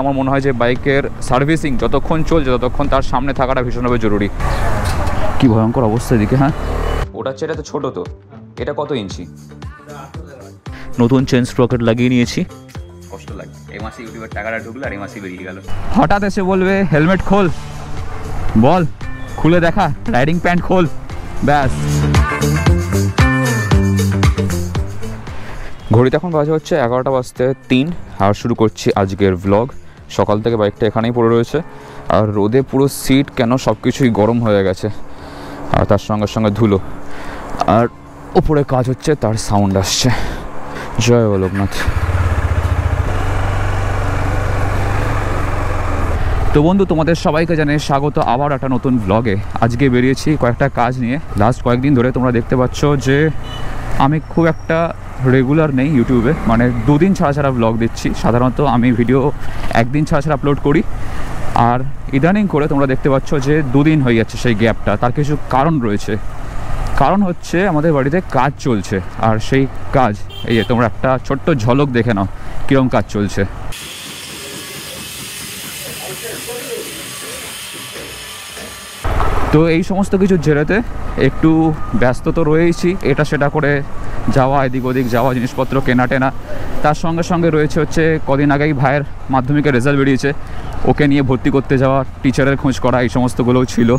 আমার মনে হয় যে বাইকের সার্ভিসিং যতক্ষণ চলছে ততক্ষণ তার সামনে থাকাটা ভীষণভাবে জরুরি। কি ভয়ঙ্কর অবস্থা এদিকে। হ্যাঁ ওটা হচ্ছে, এটা তো ছোটো, তো এটা কত ইঞ্চি? নতুন চেন স্প্রকেট লাগিয়ে নিয়েছি। কষ্ট লাগে, এই মাসে ইউটিউবের টাকাটা ঢুকলো আর এই মাসে বেরিয়ে গেল। হঠাৎ এসে বলবে হেলমেট খোল, বল খুলে দেখা, রাইডিং প্যান্ট খোল, ব্যাস। ঘড়িতে এখন বাজে হচ্ছে 11টা বাজতে 3 আর শুরু করছি আজকের ভ্লগ। সকাল থেকে বাইকটা এখানেই পড়ে রয়েছে আর রোদে পুরো সিট কেন সব কিছুই গরম হয়ে গেছে আর তার সঙ্গে সঙ্গে ধুলো, আর উপরে কাজ হচ্ছে তার সাউন্ড আসছে। জয় লোকনাথ। তো বন্ধু, তোমাদের সবাইকে জানাই স্বাগত আবার একটা নতুন ভ্লগে। আজকে বেরিয়েছি কয়েকটা কাজ নিয়ে। লাস্ট কয়েকদিন ধরে তোমরা দেখতে পাচ্ছ যে আমি খুব একটা রেগুলার নেই ইউটিউবে, মানে দুদিন ছাড়া ছাড়া ভ্লগ দিচ্ছি। সাধারণত আমি ভিডিও একদিন ছাড়া ছাড়া আপলোড করি, আর ইদানিং করে তোমরা দেখতে পাচ্ছ যে দুদিন হয়ে যাচ্ছে সেই গ্যাপটা। তার কিছু কারণ রয়েছে। কারণ হচ্ছে আমাদের বাড়িতে কাজ চলছে, আর সেই কাজ এই যে তোমরা একটা ছোট্ট ঝলক দেখে নাও কীরকম কাজ চলছে। তো এই সমস্ত কিছুর জেরেতে একটু ব্যস্ত তো রয়েছি, এটা সেটা করে যাওয়া, এদিক ওদিক যাওয়া, জিনিসপত্র কেনা টেনা। তার সঙ্গে সঙ্গে রয়েছে হচ্ছে কদিন আগেই ভাইয়ের মাধ্যমিকের রেজাল্ট বেরিয়েছে, ওকে নিয়ে ভর্তি করতে যাওয়া, টিচারের খোঁজ করা, এই সমস্তগুলোও ছিল।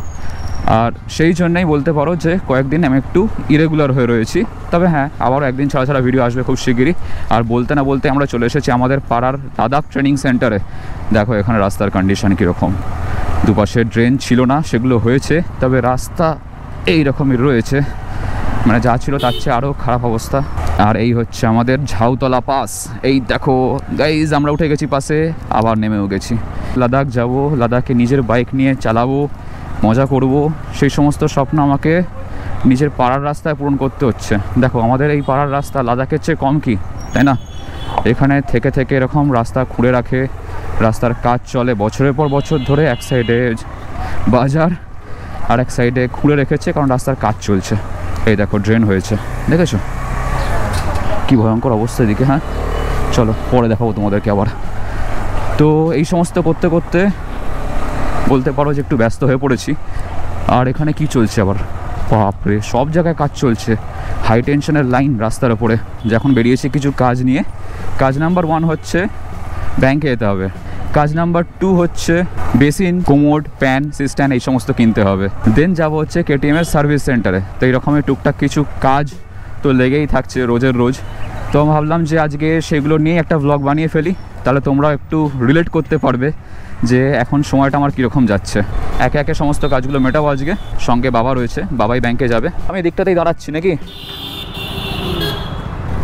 আর সেই জন্যই বলতে পারো যে কয়েকদিন আমি একটু ইরেগুলার হয়ে রয়েছি। তবে হ্যাঁ, আবারও একদিন ছাড়া ছাড়া ভিডিও আসবে খুব শিগগিরই। আর বলতে না বলতে আমরা চলে এসেছি আমাদের পাড়ার লাদাখ ট্রেনিং সেন্টারে। দেখো এখানে রাস্তার কন্ডিশন কীরকম। দুপাশে ড্রেন ছিল না, সেগুলো হয়েছে, তবে রাস্তা এই রকমই রয়েছে, মানে যা ছিল তার চেয়ে আরও খারাপ অবস্থা। আর এই হচ্ছে আমাদের ঝাউতলা পাস। এই দেখো গাইজ, আমরা উঠে গেছি পাশে, আবার নেমেও গেছি। লাদাখ যাব, লাদাখে নিজের বাইক নিয়ে চালাবো, মজা করব, সেই সমস্ত স্বপ্ন আমাকে নিজের পাড়ার রাস্তায় পূরণ করতে হচ্ছে। দেখো আমাদের এই পাড়ার রাস্তা লাদাখের চেয়ে কম কি, তাই না? এখানে থেকে থেকে এরকম রাস্তা খুঁড়ে রাখে, রাস্তার কাজ চলে বছরের পর বছর ধরে। এক সাইডে বাজার আর এক সাইডে খুঁড়ে রেখেছে, কারণ রাস্তার কাজ চলছে। এই দেখো ড্রেন হয়েছে, দেখেছো কি ভয়ঙ্কর অবস্থা এদিকে। হ্যাঁ চলো পরে দেখাবো তোমাদেরকে আবার। তো এই সমস্ত করতে করতে বলতে পারো যে একটু ব্যস্ত হয়ে পড়েছি। আর এখানে কি চলছে আবার, বাপরে সব জায়গায় কাজ চলছে, হাই টেনশনের লাইন রাস্তার ওপরে। যখন বেরিয়েছি কিছু কাজ নিয়ে, কাজ নাম্বার 1 হচ্ছে ব্যাংকে যেতে হবে, কাজ নাম্বার 2 হচ্ছে বেসিন, কোমোড, প্যান, সিস্ট্যান্ড এই সমস্ত কিনতে হবে। দেন যাব হচ্ছে কেটিএমের সার্ভিস সেন্টারে। তো এইরকমের টুকটাক কিছু কাজ তো লেগেই থাকছে রোজের রোজ। তো আমি ভাবলাম যে আজকে সেগুলো নিয়ে একটা ভ্লগ বানিয়ে ফেলি, তাহলে তোমরা একটু রিলেট করতে পারবে যে এখন সময়টা আমার কীরকম যাচ্ছে। একে একে সমস্ত কাজগুলো মেটাবো আজকে। সঙ্গে বাবা রয়েছে, বাবাই ব্যাংকে যাবে, আমি এদিকটাতেই দাঁড়াচ্ছি নাকি।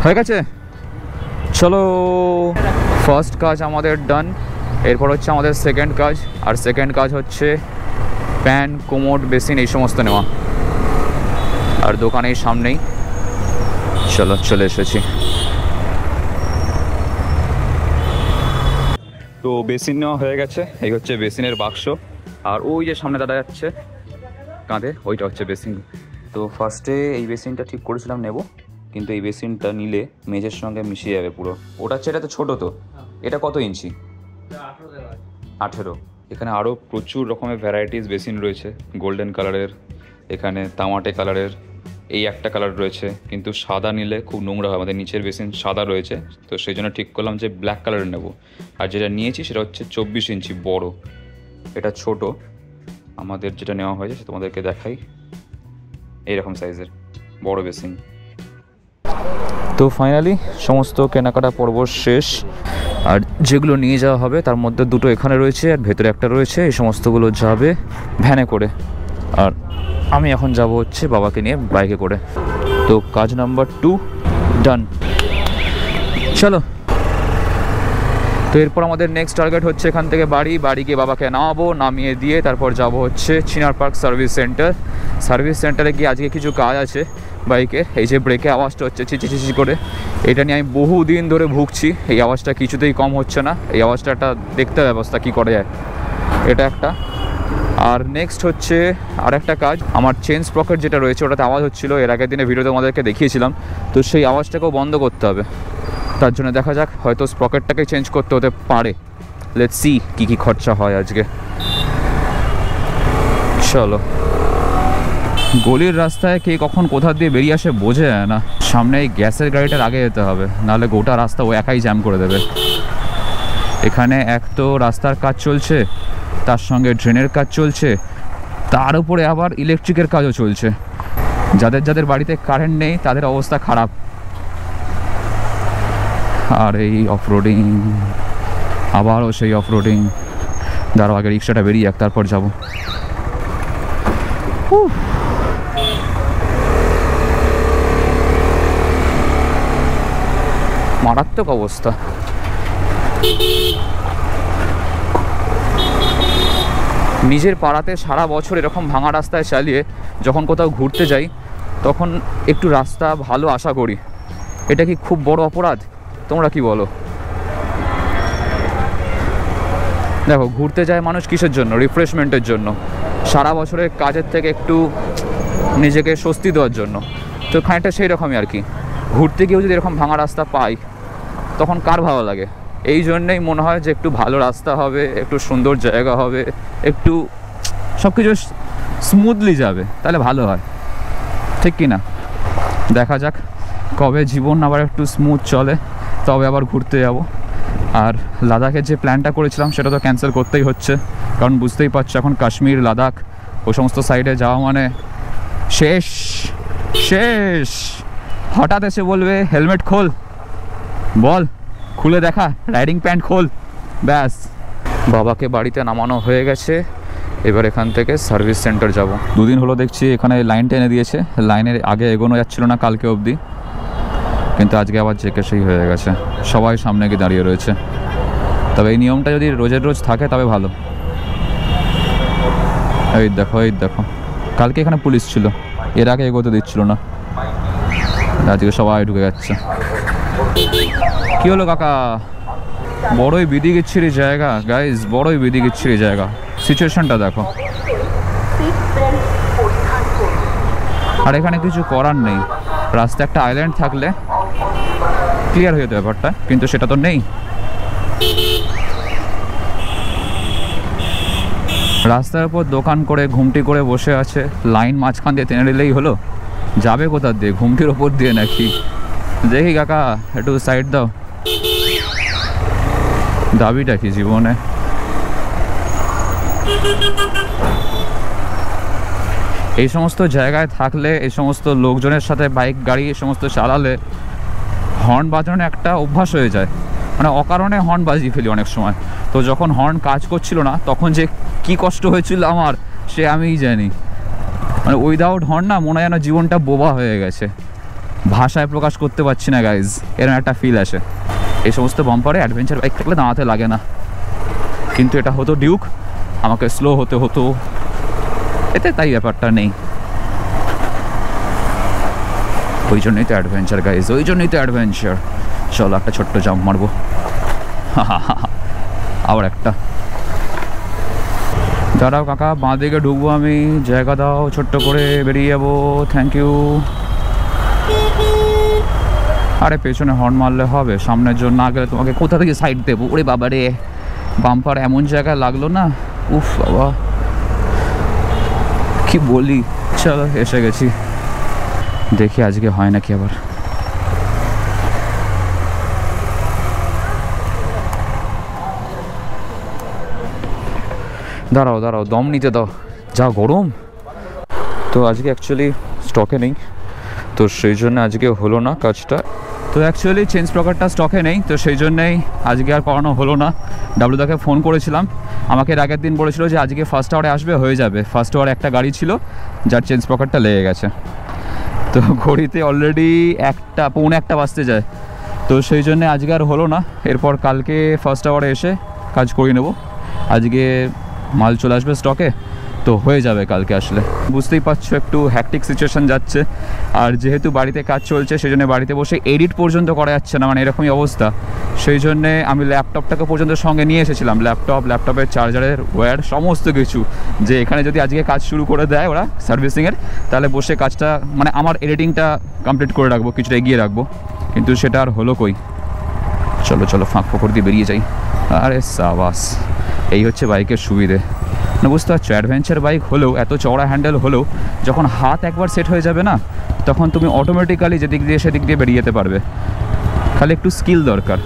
হয়ে গেছে, চলো। ফার্স্ট কাজ আমাদের ডান। এরপর হচ্ছে আমাদের সেকেন্ড কাজ, আর সেকেন্ড কাজ হচ্ছে প্যান, কোমোড, বেসিন এই সমস্ত নেওয়া। আর দোকানের সামনেই, চলো চলে এসেছি। তো বেসিন নেওয়া হয়ে গেছে, এই হচ্ছে বেসিনের বাক্স। আর ওই যে সামনে দাদা যাচ্ছে কাঁধে, ওইটা হচ্ছে বেসিন। তো ফার্স্টে এই বেসিনটা ঠিক করেছিলাম নেব, কিন্তু এই বেসিনটা নিলে মেঝের সঙ্গে মিশিয়ে যাবে পুরো। ওটা হচ্ছে, এটা তো ছোটো, তো এটা কত ইঞ্চি? 18। এখানে আরও প্রচুর রকমের ভ্যারাইটিস বেসিন রয়েছে, গোল্ডেন কালারের, এখানে তামাটে কালারের, এই একটা কালার রয়েছে। কিন্তু সাদা নিলে খুব নোংরা হয়, আমাদের নিচের বেসিন সাদা রয়েছে, তো সেই জন্য ঠিক করলাম যে ব্ল্যাক কালারের নেব। আর যেটা নিয়েছি সেটা হচ্ছে 24 ইঞ্চি বড়, এটা ছোট। আমাদের যেটা নেওয়া হয়েছে সেটা তোমাদেরকে দেখাই, এইরকম সাইজের বড় বেসিন। তো ফাইনালি সমস্ত কেনাকাটা পর্ব শেষ। আর যেগুলো নিয়ে যাওয়া হবে তার মধ্যে 2টো এখানে রয়েছে আর ভেতরে একটা রয়েছে। এই সমস্তগুলো যাবে ভ্যানে করে, আর আমি এখন যাব হচ্ছে বাবাকে নিয়ে বাইকে করে। তো কাজ নাম্বার 2 ডান, চলো। তো এরপর আমাদের নেক্সট টার্গেট হচ্ছে এখান থেকে বাড়ি গিয়ে বাবাকে নামাবো, নামিয়ে দিয়ে তারপর যাব হচ্ছে চিনার পার্ক সার্ভিস সেন্টার। সার্ভিস সেন্টারে গিয়ে আজকে কিছু কাজ আছে বাইকের। এই যে ব্রেকে আওয়াজটা হচ্ছে চিচি চিচি করে, এটা নিয়ে আমি বহুদিন ধরে ভুগছি। এই আওয়াজটা কিছুতেই কম হচ্ছে না, এই আওয়াজটা একটা দেখতে ব্যবস্থা কী করে যায়, এটা একটা। আর নেক্সট হচ্ছে আর একটা কাজ, আমার চেন স্প্রকেট যেটা রয়েছে ওটাতে আওয়াজ হচ্ছিলো, এর আগের দিনে ভিডিওতে আমাদেরকে দেখিয়েছিলাম। তো সেই আওয়াজটাকেও বন্ধ করতে হবে। তার জন্য দেখা যাক, হয়তো স্প্রকেটটাকে চেঞ্জ করতে হতে পারে। লেটস সি কী খরচা হয় আজকে। চলো, গলির রাস্তায় কে কখন কোথা দিয়ে বেরিয়ে আসে বোঝা যায় না। সামনে এই গ্যাসের গাড়িটার আগে যেতে হবে, নাহলে গোটা রাস্তা ও একাই জ্যাম করে দেবে। এখানে এক তো রাস্তার কাজ চলছে, তার সঙ্গে ড্রেনের কাজ চলছে, তার উপরে আবার ইলেকট্রিকের কাজও চলছে। যাদের যাদের বাড়িতে কারেন্ট নেই তাদের অবস্থা খারাপ। আর এই অফরোডিং, আবারও সেই অফরোডিং। দাঁড়াও, আগে রিক্সাটা বেরিয়ে যাক, তারপর যাবো। মারাত্মক অবস্থা। নিজের পাড়াতে সারা বছর এরকম ভাঙা রাস্তায় চালিয়ে যখন কোথাও ঘুরতে যাই তখন একটু রাস্তা ভালো আশা করি। এটা কি খুব বড় অপরাধ? তোমরা কি বলো? দেখো, ঘুরতে যায় মানুষ কিসের জন্য? রিফ্রেশমেন্টের জন্য, সারা বছরের কাজের থেকে একটু নিজেকে স্বস্তি দেওয়ার জন্য। তো খানিকটা সেই রকমই আর কি। ঘুরতে গিয়েও যদি এরকম ভাঙা রাস্তা পাই তখন কার ভালো লাগে? এই জন্যেই মনে হয় যে একটু ভালো রাস্তা হবে, একটু সুন্দর জায়গা হবে, একটু সব কিছু স্মুথলি যাবে, তাহলে ভালো হয়, ঠিক কি না? দেখা যাক কবে জীবন আবার একটু স্মুথ চলে, তবে আবার ঘুরতে যাব। আর লাদাখের যে প্ল্যানটা করেছিলাম সেটা তো ক্যান্সেল করতেই হচ্ছে, কারণ বুঝতেই পারছো এখন কাশ্মীর, লাদাখ ও সমস্ত সাইডে যাওয়া মানে শেষ শেষ। হঠাৎ এসে বলবে হেলমেট খোল, বল খুলে দেখা, রাইডিং প্যান্ট খোল, ব্যাস। বাবাকে বাড়িতে নামানো হয়ে গেছে, এবার এখান থেকে সার্ভিস সেন্টার যাব। দুদিন হলো দেখছি এখানে লাইন টেনে দিয়েছে, লাইনের আগে এগোনো যাচ্ছিল না কালকে অবধি, কিন্তু আজকে আবার যে সেই হয়ে গেছে, সবাই সামনে গিয়ে দাঁড়িয়ে রয়েছে। তবে এই নিয়মটা যদি রোজের রোজ থাকে তবে ভালো। এই দেখো, এই দেখো, কালকে এখানে পুলিশ ছিল, এর আগে এগোতে দিচ্ছিল না, আজকে সবাই ঢুকে যাচ্ছে। কি হলো কাকা? বড়ই বিদিকিচ্ছিরি জায়গা গাইজ, বড়ই বিদিকিচ্ছিরি জায়গা। সিচুয়েশনটা দেখো। আর এখানে কিছু করার নেই, রাস্তা একটা আইল্যান্ড থাকলে ক্লিয়ার হয়ে যেত ব্যাপারটা, কিন্তু সেটা তো নেই। রাস্তার উপর দোকান করে ঘুমটি করে বসে আছে, লাইন মাঝখান দিয়ে টেনে দিলেই হলো। যাবে কোথা দিয়ে? ঘুমটির ওপর দিয়ে নাকি? দেখি কাকা একটু সাইড দাও। দাবিটা কি জীবনে? এই সমস্ত জায়গায় থাকলে, এই সমস্ত লোকজনের সাথে বাইক গাড়ি এই সমস্ত চালালে হর্ন বাজানো একটা অভ্যাস হয়ে যায়, মানে অকারণে হর্ন বাজিয়ে ফেলি অনেক সময়। তো যখন হর্ন কাজ করছিল না তখন যে কি কষ্ট হয়েছিল আমার সে আমিই জানি। মানে উইদাউট হর্ন না মনে হয় যেন জীবনটা বোবা হয়ে গেছে, ভাষায় প্রকাশ করতে পারছি না গাইজ, এরকম একটা ফিল আসে। এই সমস্ত বাম্পারে অ্যাডভেঞ্চার বাইক থাকলে দাঁড়াতে লাগে না, কিন্তু এটা হতো ডিউক, আমাকে স্লো হতে হতো, এতে তাই ব্যাপারটা নেই। ওই জন্যই তো অ্যাডভেঞ্চার গাইজ, ওই জন্যই তো অ্যাডভেঞ্চার। চলো একটা ছোট্ট জাম্প মারবো, আবার একটা। দাঁড়াও কাকা, বাঁ দিকে ঢুকবো আমি, জায়গা দাও, ছোট্ট করে বেরিয়ে যাবো, থ্যাংক ইউ। আরে পেছনে হর্ন মারলে হবে, সামনের জন্য না গেলে তোমাকে কোথা থেকে সাইড দেবো? ওরে বাবা রে, বাম্পার এমন জায়গায় লাগলো না, উফ বাবা কি বলি। চলো এসে গেছি, দেখি আজকে হয় নাকি আবার। দাঁড়াও দাঁড়াও, দম নিতে দাও, যা গরম। তো আজকে অ্যাকচুয়ালি স্টকে নেই, তো সেই জন্য আজকে হলো না কাজটা। তো অ্যাকচুয়ালি চেঞ্জ প্রকারটা স্টকে নেই, তো সেই জন্যেই আজকে আর করানো হলো না। ডাব্লুদাকে ফোন করেছিলাম, আমাকে এর আগের দিন বলেছিল যে আজকে ফার্স্ট আওয়ারে আসবে, হয়ে যাবে। ফার্স্ট আওয়ারে একটা গাড়ি ছিল যার চেঞ্জ প্রকারটা লেগে গেছে, তো ঘড়িতে অলরেডি 1টা পৌনে 1টা বাজতে যায়, তো সেই জন্যে আজকে আর হলো না। এরপর কালকে ফার্স্ট আওয়ারে এসে কাজ করিয়ে নেব। আজকে মাল চলে আসবে স্টকে, তো হয়ে যাবে কালকে আসলে। বুঝতেই পারছো একটু হ্যাকটিক সিচুয়েশান যাচ্ছে, আর যেহেতু বাড়িতে কাজ চলছে সেই জন্য বাড়িতে বসে এডিট পর্যন্ত করা যাচ্ছে না, মানে এরকমই অবস্থা। সেই জন্যে আমি ল্যাপটপটাকে পর্যন্ত সঙ্গে নিয়ে এসেছিলাম, ল্যাপটপের চার্জারের ওয়্যার সমস্ত কিছু, যে এখানে যদি আজকে কাজ শুরু করে দেয় ওরা সার্ভিসিংয়ের, তাহলে বসে কাজটা মানে আমার এডিটিংটা কমপ্লিট করে রাখবো, কিছুটা এগিয়ে রাখবো, কিন্তু সেটা আর হলো কই। চলো চলো ফাঁক ফোকর দিয়ে বেরিয়ে যাই। আরে সাবাস, এই হচ্ছে বাইকের সুবিধে। না বুঝতে পারছো, অ্যাডভেঞ্চার বাইক হলেও, এত চওড়া হ্যান্ডেল হলেও, যখন হাত একবার সেট হয়ে যাবে না, তখন তুমি অটোমেটিক্যালি যেদিক দিয়ে সেদিক দিয়ে বেরিয়ে যেতে পারবে। খালি একটু স্কিল দরকার,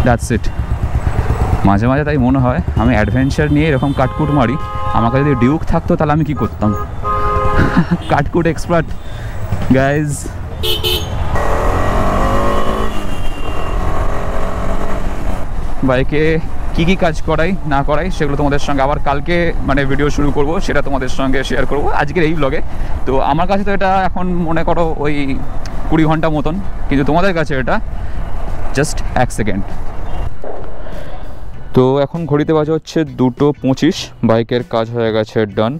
দ্যাটস ইট। মাঝে মাঝে তাই মনে হয় আমি অ্যাডভেঞ্চার নিয়ে এরকম কাটকুট মারি, আমাকে যদি ডিউক থাকতো তাহলে আমি কি করতাম। কাটকুট এক্সপার্ট গাইজ। বাইকে কি কি কাজ করাই না করাই সেগুলো তোমাদের সঙ্গে আবার কালকে মানে ভিডিও শুরু করব, সেটা তোমাদের সঙ্গে শেয়ার করব আজকের এই ব্লগে। তো আমার কাছে তো এটা এখন মনে করো ওই 20 ঘন্টা মতন, কিন্তু তোমাদের কাছে এটা জাস্ট 1 সেকেন্ড। তো এখন ঘড়িতে বাজে হচ্ছে 2:25, বাইকের কাজ হয়ে গেছে ডান।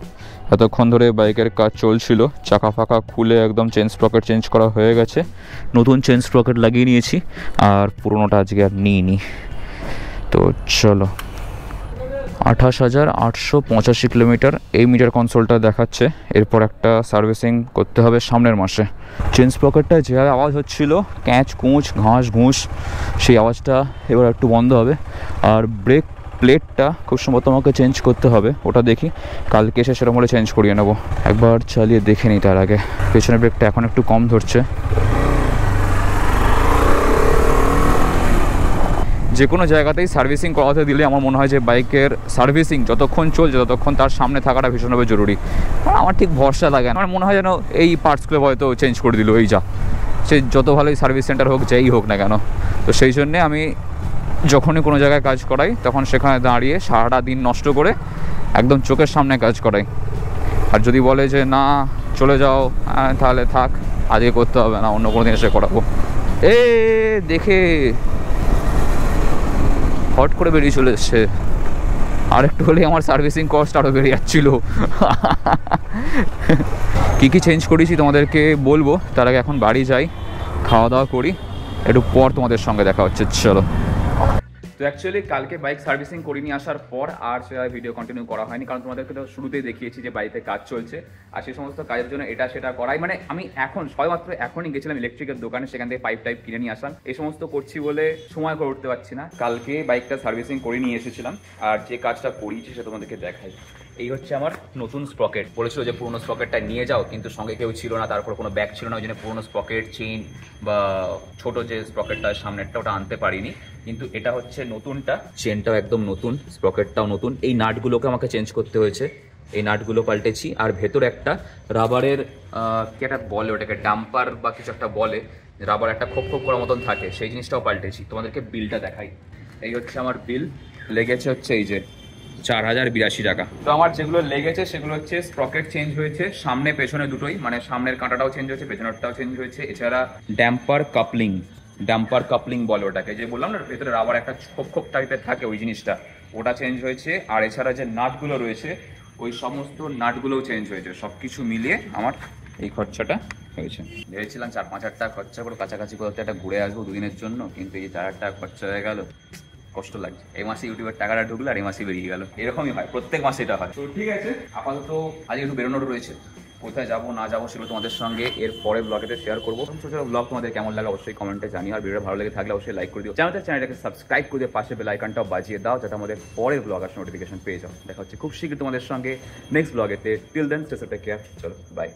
এতক্ষণ ধরে বাইকের কাজ চলছিল, চাকা ফাঁকা খুলে একদম চেন স্প্রকেট চেঞ্জ করা হয়ে গেছে, নতুন চেন স্প্রকেট লাগিয়ে নিয়েছি, আর পুরোনোটা আজকে আর নিইনি। তো চলো, 28,885 কিলোমিটার এই মিটার কনসোলটা দেখাচ্ছে। এরপর একটা সার্ভিসিং করতে হবে সামনের মাসে। চেন স্প্রকেটটা যে আওয়াজ হচ্ছিল ক্যাঁচ কুঁচ ঘাস ঘুষ, সেই আওয়াজটা এবার একটু বন্ধ হবে। আর ব্রেক প্লেটটা খুব সম্ভবত আমাকে চেঞ্জ করতে হবে, ওটা দেখি কালকে এসে সেরকম হলে চেঞ্জ করিয়ে নেবো। একবার চালিয়ে দেখে নিই তার আগে। পেছনের ব্রেকটা এখন একটু কম ধরছে। যে কোনো জায়গাতেই সার্ভিসিং করাতে দিলে আমার মনে হয় যে বাইকের সার্ভিসিং যতক্ষণ চলছে ততক্ষণ তার সামনে থাকাটা ভীষণভাবে জরুরি। কারণ আমার ঠিক ভরসা লাগে না, আমার মনে হয় যেন এই পার্টসগুলো হয়তো চেঞ্জ করে দিল এই যা, সে যত ভালোই সার্ভিস সেন্টার হোক যেই হোক না কেন। তো সেই জন্যে আমি যখনই কোনো জায়গায় কাজ করাই তখন সেখানে দাঁড়িয়ে সারাটা দিন নষ্ট করে একদম চোখের সামনে কাজ করাই। আর যদি বলে যে না চলে যাও, তাহলে থাক, আজকে করতে হবে না, অন্য কোনো দিন এসে করাবো। দেখে হট করে বেরিয়ে চলে এসছে। আর একটু হলেই আমার সার্ভিসিং কস্ট আরও বেড়ে যাচ্ছিলো। কী কী চেঞ্জ করেছি তোমাদেরকে বলবো, তার আগে এখন বাড়ি যাই, খাওয়া দাওয়া করি, একটু পর তোমাদের সঙ্গে দেখা হচ্ছে। চলো। তো অ্যাকচুয়ালি কালকে বাইক সার্ভিসিং করে নিয়ে আসার পর আর সেটা ভিডিও কন্টিনিউ করা হয়নি, কারণ তোমাদেরকে তো শুরুতেই দেখিয়েছি যে বাইকে কাজ চলছে, আর সেই সমস্ত কাজের জন্য এটা সেটা করাই, মানে আমি এখন সবেমাত্র এখনই গেছিলাম ইলেকট্রিকের দোকানে, সেখান থেকে পাইপ টাইপ কিনে নিয়ে আসলাম। এই সমস্ত করছি বলে সময় করে উঠতে পারছি না। কালকে বাইকটা সার্ভিসিং করে নিয়ে এসেছিলাম, আর যে কাজটা করিয়েছি সেটা তোমাদেরকে দেখাই। এই হচ্ছে আমার নতুন স্প্রকেট। বলেছিল যে পুরোনো স্প্রকেটটা নিয়ে যাও, কিন্তু সঙ্গে কেউ ছিল না, তারপর কোনো ব্যাগ ছিল না, ওই জন্য পুরোনো স্প্রকেট চেইন বা ছোট যে স্প্রকেটটা সামনেরটা ওটা আনতে পারিনি। কিন্তু এটা হচ্ছে নতুনটা, চেনটাও একদম নতুন, স্প্রকেটটাও নতুন। এই নাটগুলোকে আমাকে চেঞ্জ করতে হয়েছে, এই নাটগুলো পাল্টেছি। আর ভেতরে একটা রাবারের কি একটা বলে, ওটাকে ডাম্পার বা কিছু একটা বলে, রাবার একটা খোপ খোপ করার মতন থাকে, সেই জিনিসটাও পাল্টেছি। তোমাদেরকে বিলটা দেখাই। এই হচ্ছে আমার বিল, লেগেছে হচ্ছে এই যে 4,082 টাকা। তো আমার যেগুলো লেগেছে সেগুলো হচ্ছে স্প্রকেট চেঞ্জ হয়েছে সামনে পেছনে দুটোই, মানে সামনের কাঁটাটাও চেঞ্জ হয়েছে, পেছনেরটাও চেঞ্জ হয়েছে। এছাড়া ডাম্পার কাপলিং বলে ওটাকে, যে বললাম না ভেতরে রাবার একটা খোপ খোপ টাইপের থাকে, ওই জিনিসটা, ওটা চেঞ্জ হয়েছে। আর এছাড়া যে নাটগুলো রয়েছে ওই সমস্ত নাটগুলোও চেঞ্জ হয়েছে। সব কিছু মিলিয়ে আমার এই খরচাটা হয়েছে। ভেবেছিলাম 4-5 হাজার টাকা খরচা করে কাছাকাছি কোথাও একটা ঘুরে আসবো দুদিনের জন্য, কিন্তু এই 4 হাজার টাকা খরচা হয়ে গেল, কষ্ট লাগছে। এই মাসে ইউটিউবের টাকাটা ঢুকলো আর এই মাসে বেরিয়ে গেল, এরকমই হয়, প্রত্যেক মাসে এটা হয়। তো ঠিক আছে, আপাতত আজকে একটু বেরোনোর রয়েছে, কোথায় যাবো না যাবো সেগুলো তোমাদের সঙ্গে এর পরে ব্লগেতে শেয়ার করবো। ছোটো ছোটো ব্লগ তোমাদের কেমন লাগে অবশ্যই কমেন্টে জানিও, আর ভিডিও ভালো লেগে থাকলে অবশ্যই লাইক করে দিও, চ্যানেলটাকে সাবস্ক্রাইব করে দিয়ে পাশে বেল আইকনটাও বাজিয়ে দাও, যাতে আমাদের পরের ব্লগ আসলে নোটিফিকেশন পেয়ে যাও। দেখা হচ্ছে খুব শীঘ্রই তোমাদের সঙ্গে নেক্সট ব্লগেতে। Till then stay safe, take care, চলো বাই।